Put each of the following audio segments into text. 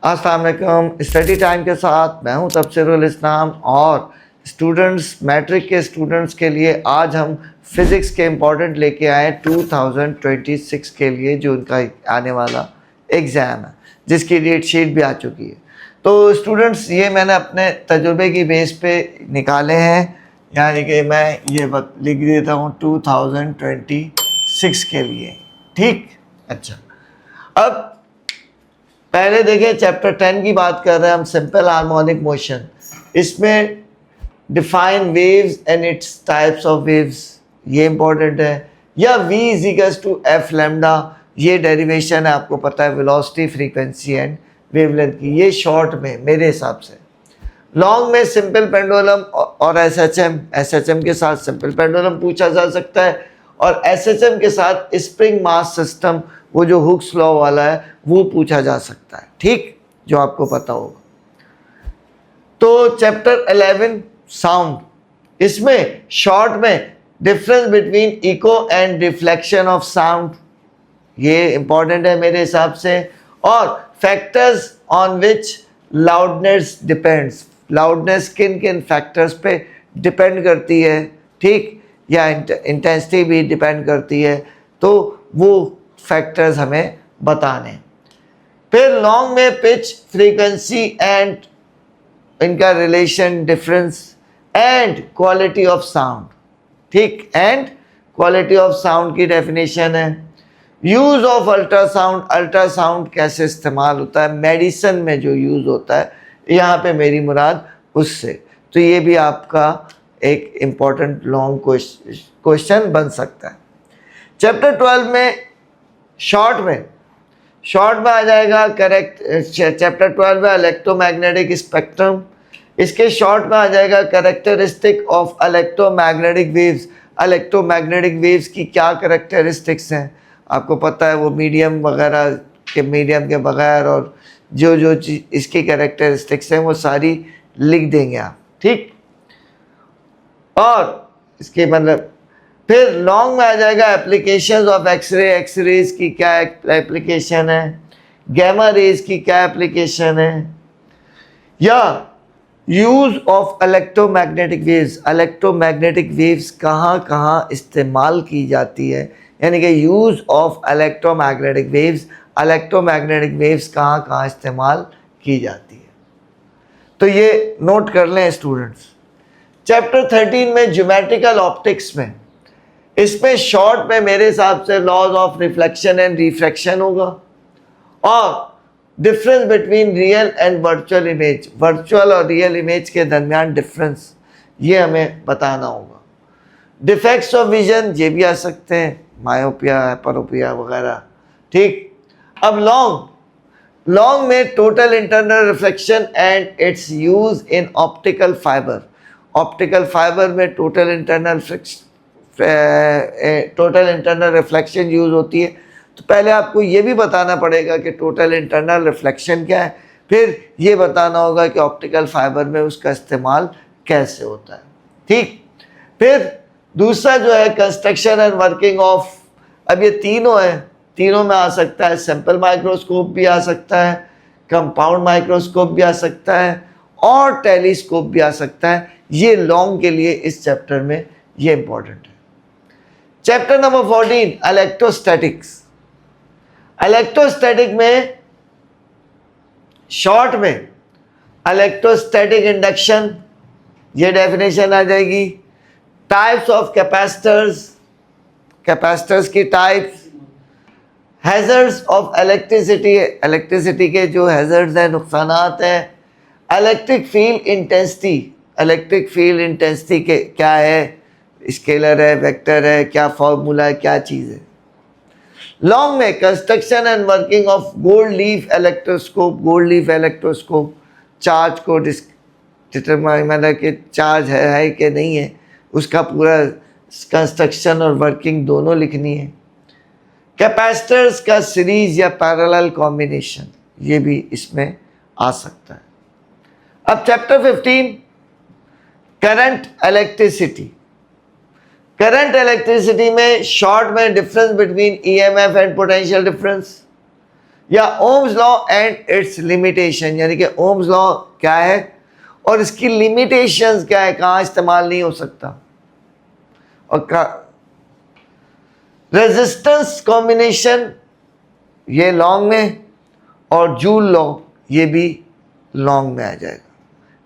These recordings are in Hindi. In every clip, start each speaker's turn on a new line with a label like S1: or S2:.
S1: अस्सलाम वालेकुम। स्टडी टाइम के साथ मैं हूं तबसीरुल इस्लाम और स्टूडेंट्स, मैट्रिक के स्टूडेंट्स के लिए आज हम फिज़िक्स के इम्पोर्टेंट लेके आए 2026 के लिए, जो उनका आने वाला एग्ज़ाम है जिसकी डेट शीट भी आ चुकी है। तो स्टूडेंट्स, ये मैंने अपने तजुर्बे की बेस पे निकाले हैं, यानी कि मैं ये लिख देता हूँ 2026 के लिए। ठीक, अच्छा। अब पहले देखें, चैप्टर 10 की बात कर रहे हैं हम, सिंपल हार्मोनिक मोशन। इसमें define waves and its types of waves, ये इंपॉर्टेंट है। या v is equals to F lambda, ये डेरिवेशन है, आपको पता है, वेलोसिटी, फ्रीक्वेंसी एंड वेवलेंथ की। ये शॉर्ट में मेरे हिसाब से। लॉन्ग में सिंपल पेंडुलम और एसएचएम के साथ सिंपल पेंडुलम पूछा जा सकता है, और एसएचएम के साथ स्प्रिंग मास सिस्टम, वो जो हुक्स लॉ वाला है, वो पूछा जा सकता है। ठीक, जो आपको पता होगा। तो चैप्टर 11 साउंड, इसमें शॉर्ट में difference between echo and reflection of sound, ये इंपॉर्टेंट है मेरे हिसाब से। और factors on which loudness depends, loudness किन किन फैक्टर्स पे डिपेंड करती है, ठीक, या इंटेंसिटी भी डिपेंड करती है, तो वो फैक्टर्स हमें बताने। फिर लॉन्ग में पिच, फ्रीक्वेंसी एंड इनका relation, difference and quality of sound, ठीक, एंड क्वालिटी ऑफ साउंड की डेफिनेशन है। यूज ऑफ अल्ट्रासाउंड, अल्ट्रासाउंड कैसे इस्तेमाल होता है, मेडिसिन में जो यूज होता है, यहाँ पे मेरी मुराद उससे। तो ये भी आपका एक इम्पॉर्टेंट लॉन्ग क्वेश्चन बन सकता है। चैप्टर 12 में शॉर्ट में आ जाएगा करेक्ट। चैप्टर 12 में इलेक्ट्रोमैग्नेटिक स्पेक्ट्रम, इसके शॉर्ट में आ जाएगा characteristic of electromagnetic waves. Electromagnetic waves की क्या कैरेक्टरिस्टिक्स हैं, आपको पता है, वो मीडियम वगैरह के, मीडियम के बगैर, और जो चीज़ इसकी कैरेक्टरिस्टिक्स हैं वो सारी लिख देंगे आप, ठीक। और इसके मतलब फिर लॉन्ग में आ जाएगा एप्लीकेशंस ऑफ एक्सरे, एक्सरेज की क्या एप्लीकेशन है, गैमा रेज की क्या एप्लीकेशन है, या use of electromagnetic waves, electromagnetic waves कहाँ कहाँ इस्तेमाल की जाती है, यानी कि use of electromagnetic waves, electromagnetic waves कहाँ कहाँ इस्तेमाल की जाती है। तो ये नोट कर लें स्टूडेंट्स। चैप्टर 13 में ज्योमेट्रिकल ऑप्टिक्स में, इसमें शॉर्ट में मेरे हिसाब से laws of reflection and refraction होगा, और difference between real and virtual image, virtual और रियल इमेज के दरमियान डिफरेंस, ये हमें बताना होगा। डिफेक्ट्स ऑफ विजन, ये भी आ सकते हैं, मायोपिया, हाइपरोपिया वगैरह, ठीक। अब लॉन्ग में total internal reflection and it's use in optical fibre. Optical fibre में टोटल इंटरनल रिफ्लेक्शन यूज होती है। तो पहले आपको ये भी बताना पड़ेगा कि टोटल इंटरनल रिफ्लेक्शन क्या है, फिर ये बताना होगा कि ऑप्टिकल फाइबर में उसका इस्तेमाल कैसे होता है, ठीक। फिर दूसरा जो है कंस्ट्रक्शन एंड वर्किंग ऑफ, अब ये तीनों है, तीनों में आ सकता है, सिंपल माइक्रोस्कोप भी आ सकता है, कंपाउंड माइक्रोस्कोप भी आ सकता है, और टेलीस्कोप भी आ सकता है। ये लॉन्ग के लिए इस चैप्टर में ये इंपॉर्टेंट है। Chapter number 14 electrostatics. इलेक्ट्रोस्टैटिक में शॉर्ट में इलेक्ट्रोस्टैटिक इंडक्शन, ये डेफिनेशन आ जाएगी। टाइप्स ऑफ कैपेसिटर्स, कैपेसिटर्स की types, hazards of electricity, electricity के जो हैजर्ड्स हैं, नुकसानात हैं। Electric field intensity, electric field intensity के क्या है, स्केलर है, वेक्टर है, क्या फॉर्मूला है, क्या चीज़ है। लॉन्ग में construction and working of gold leaf electroscope, gold leaf electroscope, charge को डिटरमाइन, मतलब कि चार्ज है कि नहीं है, उसका पूरा कंस्ट्रक्शन और वर्किंग दोनों लिखनी है। कैपेसिटर्स का सीरीज या पैरेलल कॉम्बिनेशन, ये भी इसमें आ सकता है। अब chapter 15 current electricity. Current electricity में शॉर्ट में difference between EMF and potential difference, या Ohm's law and its limitation, यानी कि ओम्स लॉ क्या है और इसकी लिमिटेशंस क्या है, कहाँ इस्तेमाल नहीं हो सकता, और रेजिस्टेंस कॉम्बिनेशन ये लॉन्ग में, और जूल लॉ ये भी लॉन्ग में आ जाएगा।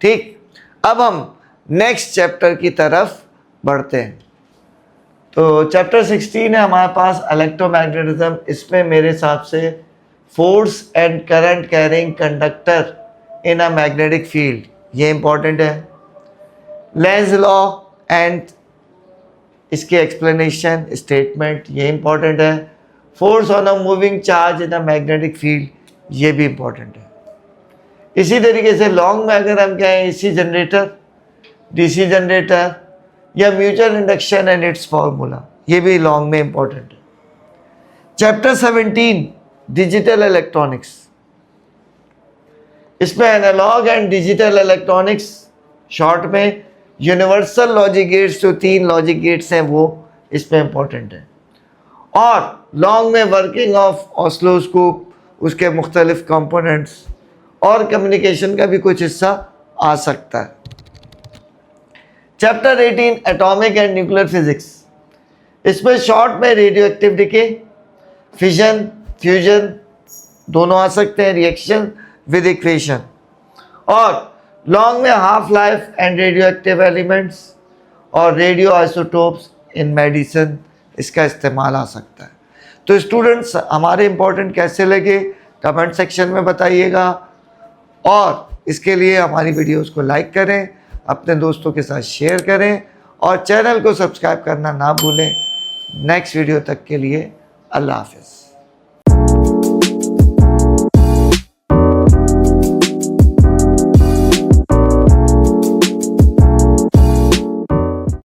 S1: ठीक, अब हम नेक्स्ट चैप्टर की तरफ बढ़ते हैं। तो चैप्टर 16 है हमारे पास इलेक्ट्रोमैग्नेटिज्म। इसमें मेरे हिसाब से force and current carrying conductor in a magnetic field, ये इंपॉर्टेंट है। लेंज लॉ एंड इसके एक्सप्लेनेशन स्टेटमेंट, ये इंपॉर्टेंट है। Force on a moving charge in a magnetic field, ये भी इंपॉर्टेंट है। इसी तरीके से लॉन्ग में अगर हम कहें एसी जनरेटर, डीसी जनरेटर या mutual induction and its formula, ये भी लॉन्ग में इंपॉर्टेंट है। चैप्टर 17 डिजिटल इलेक्ट्रॉनिक्स, इसमें analog and digital electronics, short में यूनिवर्सल लॉजिक गेट्स, जो 3 लॉजिक गेट्स हैं वो इसमें इंपॉर्टेंट है। और लॉन्ग में वर्किंग ऑफ ऑसिलोस्कोप, उसके मुख्तलिफ कंपोनेंट्स और कम्युनिकेशन का भी कुछ हिस्सा आ सकता है। Chapter 18 atomic and nuclear physics, इसमें शॉर्ट में radio active decay, fission, fusion दोनों आ सकते हैं, रिएक्शन विद इक्वेशन, और लॉन्ग में half life and radio active elements और रेडियो आइसोटोप्स इन मेडिसिन, इसका इस्तेमाल आ सकता है। तो स्टूडेंट्स हमारे इंपॉर्टेंट कैसे लगे कमेंट सेक्शन में बताइएगा, और इसके लिए हमारी वीडियोस को लाइक करें, अपने दोस्तों के साथ शेयर करें और चैनल को सब्सक्राइब करना ना भूलें। नेक्स्ट वीडियो तक के लिए अल्लाह हाफ़िज़।